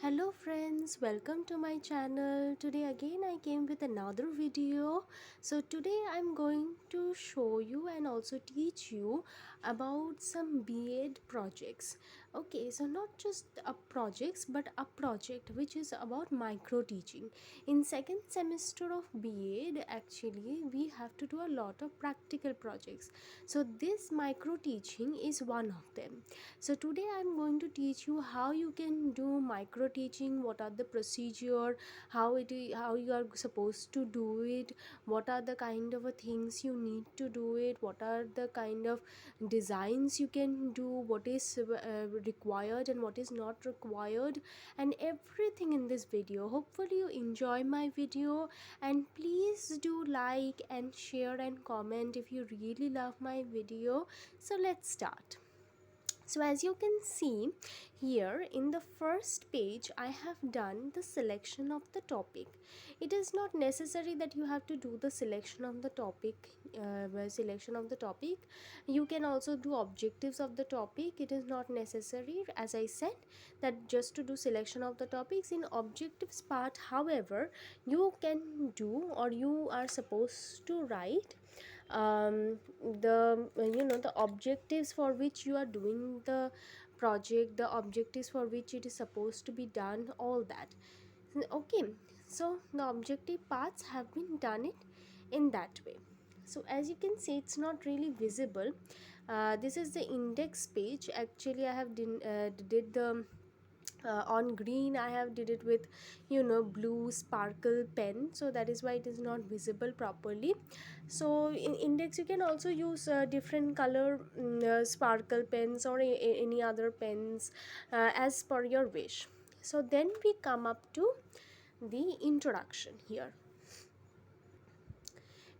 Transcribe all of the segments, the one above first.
Hello friends, welcome to my channel. Today again I came with another video. So today I'm going to show you and also teach you about some B.Ed projects. Okay, so not just a projects but a project which is about micro teaching. In second semester of B.Ed actually we have to do a lot of practical projects. So this micro teaching is one of them. So today I'm going to teach you how you can do micro teaching, what are the procedure, how you are supposed to do it, what are the kind of things you need to do it, what are the kind of designs you can do, what is required and what is not required, and everything in this video. Hopefully you enjoy my video, and please do like and share and comment if you really love my video. So let's start. So as you can see here in the first page, I have done the selection of the topic. It is not necessary that you have to do the selection of the topic. You can also do objectives of the topic. It is not necessary, as I said, that just to do selection of the topics. In objectives part, however, you can do or you are supposed to write the objectives for which you are doing the project, the objectives for which it is supposed to be done, all that. Okay, so the objective parts have been done it in that way. So as you can see, it's not really visible. This is the index page. Actually I have did the on green I have did it with blue sparkle pen, so that is why it is not visible properly. So in index you can also use different color sparkle pens or any other pens as per your wish. So then we come up to the introduction here.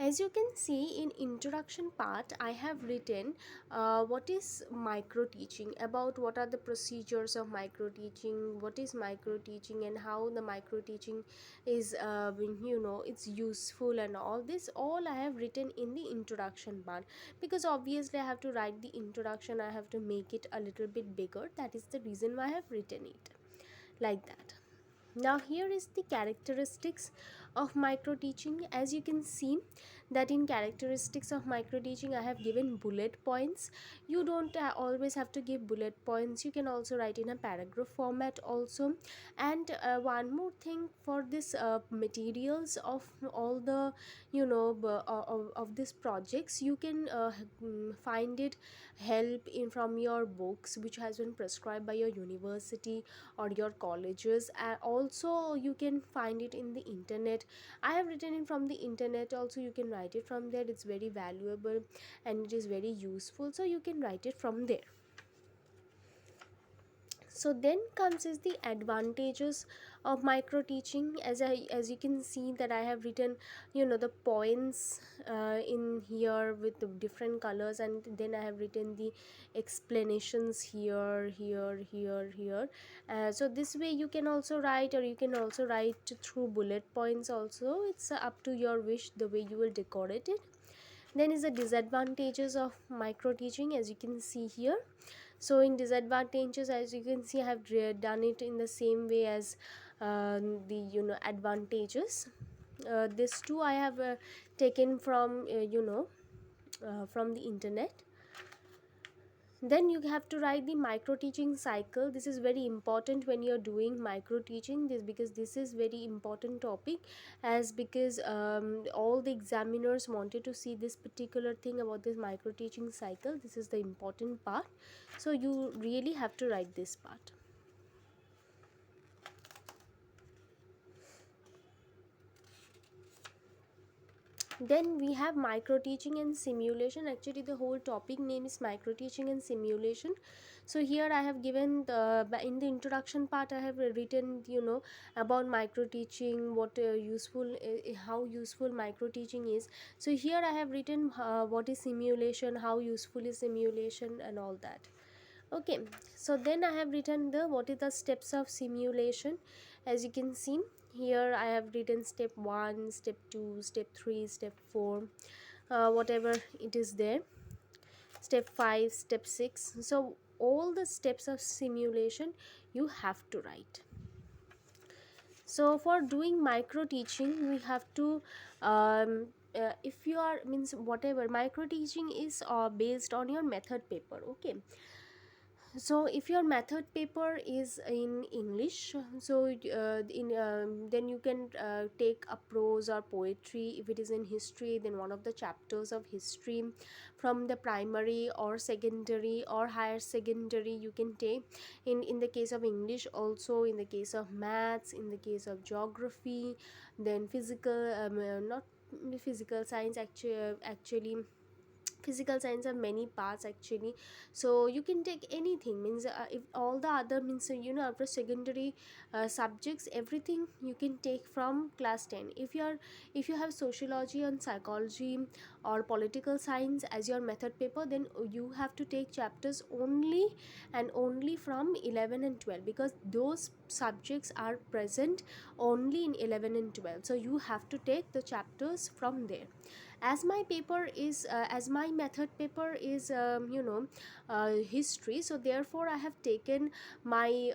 As you can see in introduction part, I have written what is micro teaching, about what are the procedures of micro teaching, what is micro teaching and how the micro teaching is it's useful, and all this all I have written in the introduction part, because obviously I have to write the introduction, I have to make it a little bit bigger. That is the reason why I have written it like that. Now here is the characteristics of micro teaching. As you can see that in characteristics of micro teaching I have given bullet points. You don't always have to give bullet points, you can also write in a paragraph format also. And one more thing, for this materials of all the of these projects, you can find it help in from your books which has been prescribed by your university or your colleges. Also you can find it in the internet. I have written it from the internet also, you can write it from there. It's very valuable and it is very useful, so you can write it from there. So then comes is the advantages of micro teaching. As you can see that I have written the points in here with the different colors, and then I have written the explanations here. So this way you can also write, or you can also write through bullet points also. It's up to your wish the way you will decorate it. Then is the disadvantages of micro teaching, as you can see here. So in disadvantages, as you can see, I have done it in the same way as the advantages. This too I have taken from from the internet. Then you have to write the micro teaching cycle. This is very important when you're doing micro teaching, this because this is very important topic, as because all the examiners wanted to see this particular thing about this micro teaching cycle. This is the important part, so you really have to write this part. Then we have micro teaching and simulation. Actually the whole topic name is micro teaching and simulation. So here I have given in the introduction part I have written about micro teaching, what how useful micro teaching is. So here I have written what is simulation, how useful is simulation, and all that. Okay, so then I have written the what is the steps of simulation. As you can see here I have written step 1, step 2, step 3, step 4, whatever it is there, step 5, step 6. So all the steps of simulation you have to write. So for doing micro teaching, we have to if you are means whatever micro teaching is based on your method paper. Okay, so if your method paper is in English, so then you can take a prose or poetry. If it is in history, then one of the chapters of history from the primary or secondary or higher secondary you can take. In the case of English, also in the case of maths, in the case of geography, then physical not physical science, actually physical science have many parts actually. So you can take anything, means if all the other means after secondary subjects, everything you can take from class 10. If you have sociology and psychology or political science as your method paper, then you have to take chapters only and only from 11 and 12, because those subjects are present only in 11 and 12, so you have to take the chapters from there. As my method paper is history, so therefore I have taken my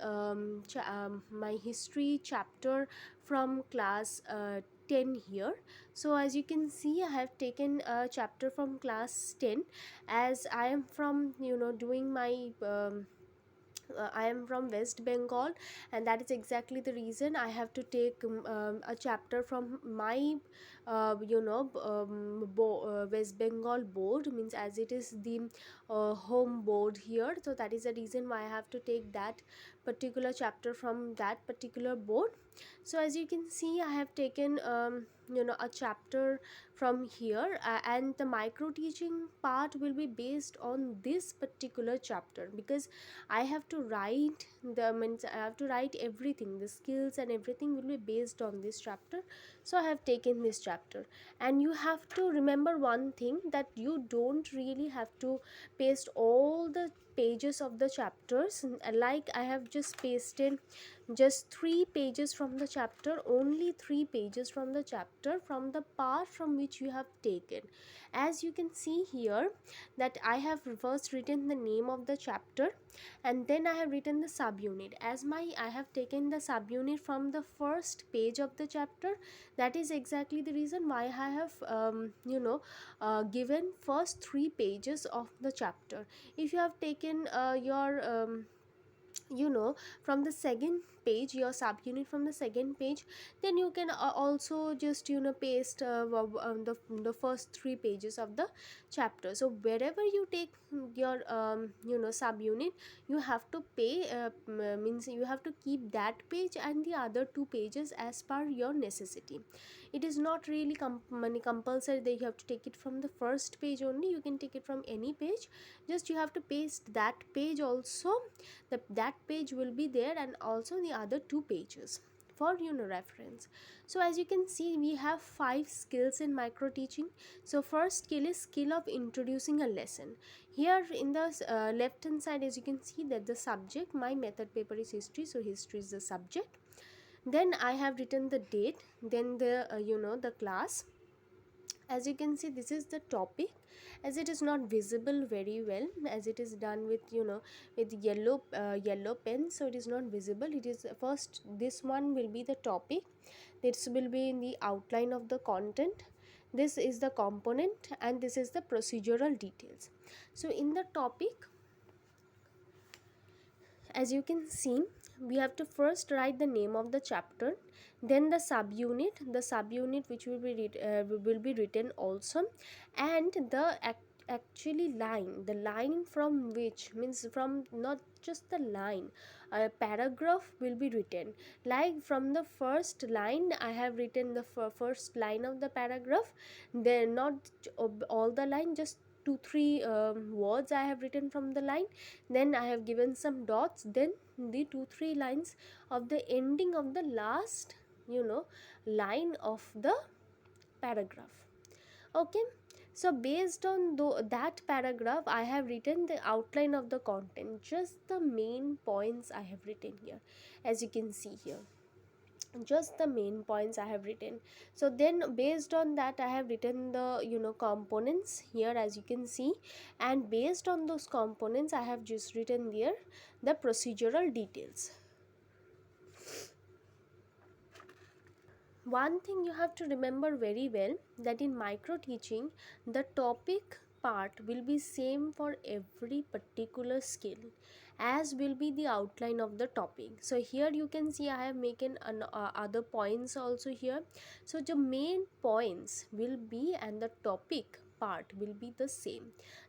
history chapter from class 10 here. So as you can see, I have taken a chapter from class 10, as I am from doing my I am from West Bengal, and that is exactly the reason I have to take a chapter from my West Bengal board, means as it is the home board here. So that is the reason why I have to take that particular chapter from that particular board. So as you can see, I have taken a chapter from here, and the micro teaching part will be based on this particular chapter, because I have to write the means I have to write everything, the skills and everything will be based on this chapter. So I have taken this chapter. And you have to remember one thing, that you don't really have to paste all the pages of the chapters. Like I have just pasted just 3 pages from the chapter, only 3 pages from the chapter, from the part from which you have taken. As you can see here, that I have first written the name of the chapter, and then I have written the subunit. As my I have taken the subunit from the first page of the chapter, that is exactly the reason why I have given first 3 pages of the chapter. If you have taken your from the second page, your subunit from the second page, then you can also just paste the first 3 pages of the chapter. So wherever you take your subunit, you have to pay means you have to keep that page and the other 2 pages as per your necessity. It is not really compulsory that you have to take it from the first page only. You can take it from any page, just you have to paste that page also. That page will be there, and also the other 2 pages for reference. So as you can see, we have 5 skills in micro teaching. So first skill is skill of introducing a lesson. Here in the left hand side, as you can see, that the subject, my method paper is history, so history is the subject. Then I have written the date, then the the class. As you can see, this is the topic, as it is not visible very well, as it is done with with yellow pen, so it is not visible. It is first, this one will be the topic, this will be in the outline of the content, this is the component, and this is the procedural details. So in the topic, as you can see, we have to first write the name of the chapter, then the subunit which will be written also, and the actually line, the line from which, means from not just the line, a paragraph will be written. Like from the first line, I have written the first line of the paragraph, then not all the line, just 2 3 words I have written from the line, then I have given some dots, then the 2 3 lines of the ending of the last line of the paragraph. Okay, so based on that paragraph, I have written the outline of the content, just the main points I have written here. As you can see here, just the main points I have written. So then based on that, I have written the components here, as you can see, and based on those components, I have just written there the procedural details. one thing you have to remember very well, that in micro teaching the topic part will be same for every particular skill, as will be the outline of the topic. So here you can see I have making other points also here. So the main points will be, and the topic part will be the same.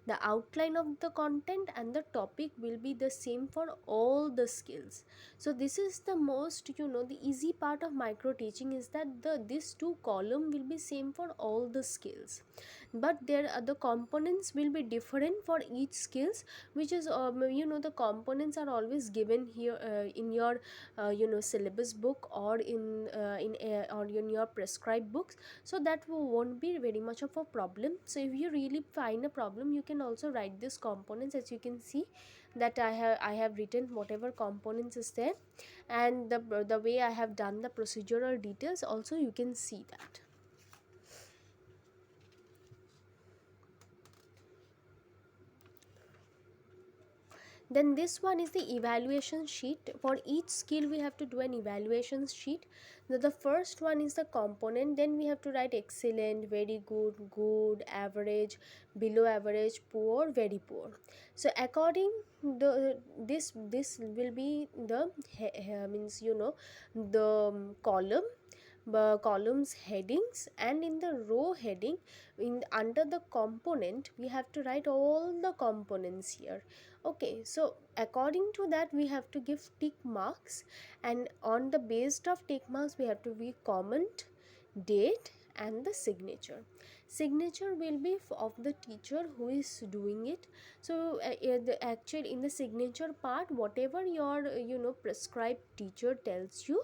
The outline of the content and the topic will be the same for all the skills. So this is the most, the easy part of micro teaching, is that this two column will be same for all the skills, but there are the components will be different for each skills, which is the components are always given here in your syllabus book, or in your prescribed books. So that won't be very much of a problem. So if you really find a problem, you can also write these components. As you can see that I have written whatever components is there, and the way I have done the procedural details also, you can see that. Then this one is the evaluation sheet. For each skill we have to do an evaluation sheet. Now the first one is the component, then we have to write excellent, very good, good, average, below average, poor, very poor. So according the this will be the means the column, columns headings, and in the row heading, in under the component we have to write all the components here. Okay, so according to that we have to give tick marks, and on the base of tick marks we have to be comment, date, and the signature. Signature will be of the teacher who is doing it. So actually in the signature part, whatever your prescribed teacher tells you,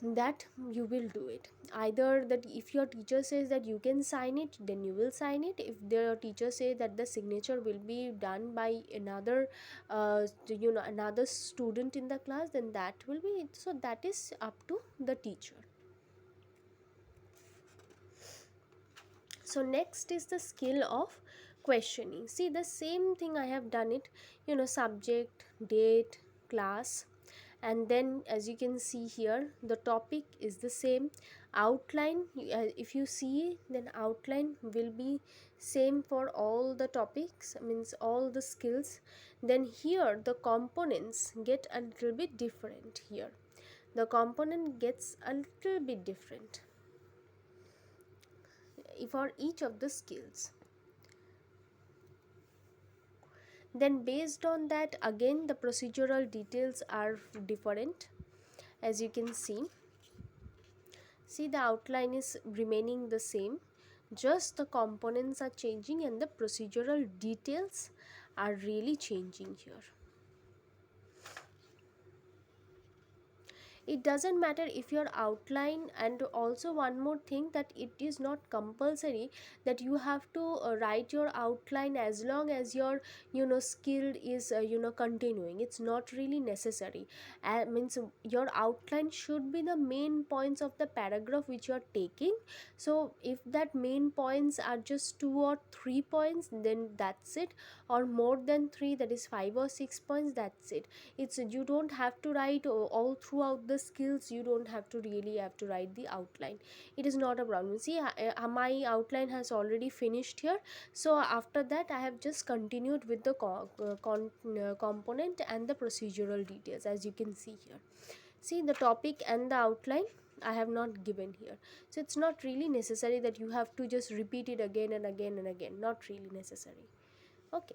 that you will do it. Either that if your teacher says that you can sign it, then you will sign it. If the teacher says that the signature will be done by another another student in the class, then that will be it. So that is up to the teacher. So next is the skill of questioning. See, the same thing I have done it, subject, date, class, and then as you can see here the topic is the same. Outline, if you see, then outline will be same for all the topics, means all the skills. Then here the components get a little bit different. Here the component gets a little bit different for each of the skills. Then based on that, again the procedural details are different. As you can see the outline is remaining the same, just the components are changing and the procedural details are really changing here. It doesn't matter if your outline, and also one more thing, that it is not compulsory that you have to write your outline as long as your skill is continuing. It's not really necessary. Means your outline should be the main points of the paragraph which you are taking. So if that main points are just 2 or 3 points, then that's it. Or more than 3, that is 5 or 6 points, that's it. It's, you don't have to write all throughout the skills. You don't have to really have to write the outline. It is not a problem. See, my outline has already finished here. So after that I have just continued with the component and the procedural details. As you can see here, see the topic and the outline I have not given here. So it's not really necessary that you have to just repeat it again and again and again. Not really necessary. Okay,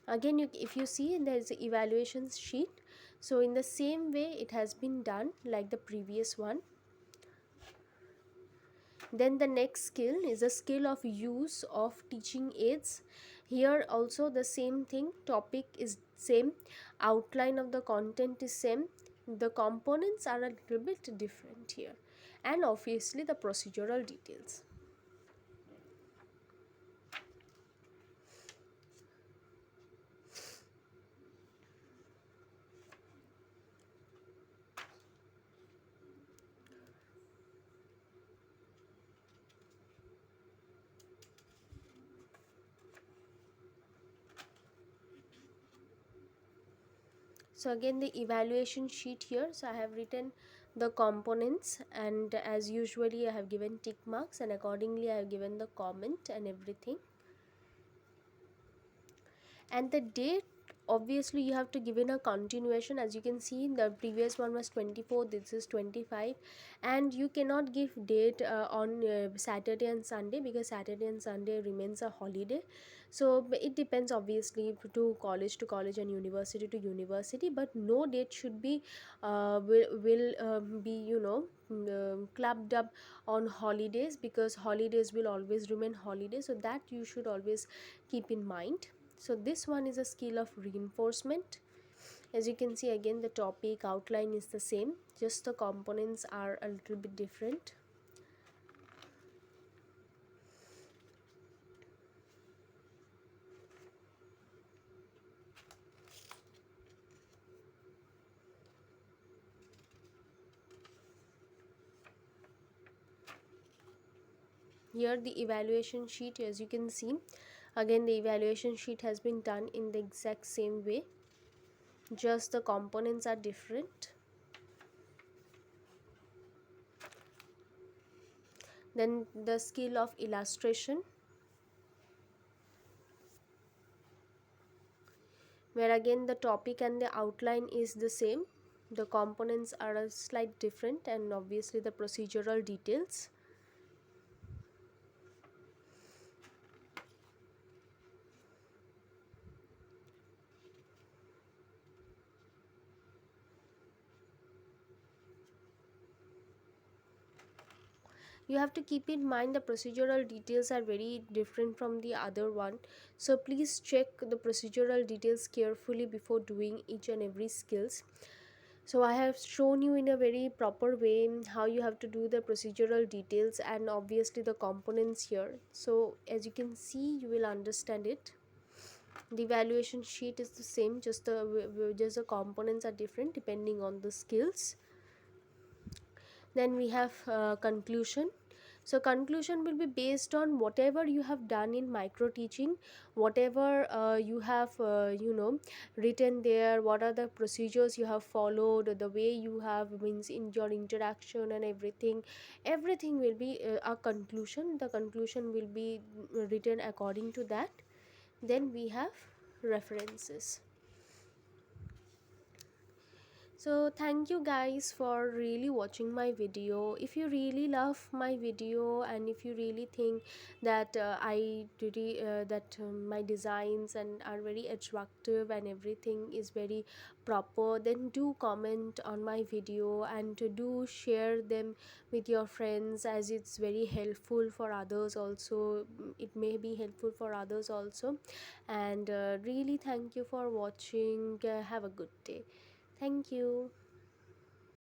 again if you see, there is evaluation sheet. So in the same way it has been done like the previous one. Then the next skill is a skill of use of teaching aids. Here also the same thing, topic is same, outline of the content is same, the components are a little bit different here, and obviously the procedural details. So again the evaluation sheet here. So I have written the components, and as usually I have given tick marks, and accordingly I have given the comment and everything. And the date, obviously you have to give in a continuation. As you can see, the previous one was 24, this is 25, and you cannot give date on Saturday and Sunday, because Saturday and Sunday remains a holiday. So it depends obviously to college and university to university, but no date should be will be, clubbed up on holidays, because holidays will always remain holidays, so that you should always keep in mind. So this one is a skill of reinforcement. As you can see, again the topic outline is the same, just the components are a little bit different. Here the evaluation sheet, as you can see, again the evaluation sheet has been done in the exact same way, just the components are different. Then the skill of illustration, where again the topic and the outline is the same, the components are a slight different, and obviously the procedural details. You have to keep in mind the procedural details are very different from the other one, so please check the procedural details carefully before doing each and every skills. So I have shown you in a very proper way how you have to do the procedural details and obviously the components here. So as you can see, you will understand it. The evaluation sheet is the same, just the components are different depending on the skills. Then we have conclusion. So conclusion will be based on whatever you have done in micro teaching, whatever you have written there, what are the procedures you have followed, the way you have means in your interaction and everything will be a conclusion. The conclusion will be written according to that. Then we have references. So thank you guys for really watching my video. If you really love my video, and if you really think that my designs and are very attractive and everything is very proper, then do comment on my video and do share them with your friends, as it's very helpful for others also. It may be helpful for others also. And really thank you for watching. Have a good day. Thank you.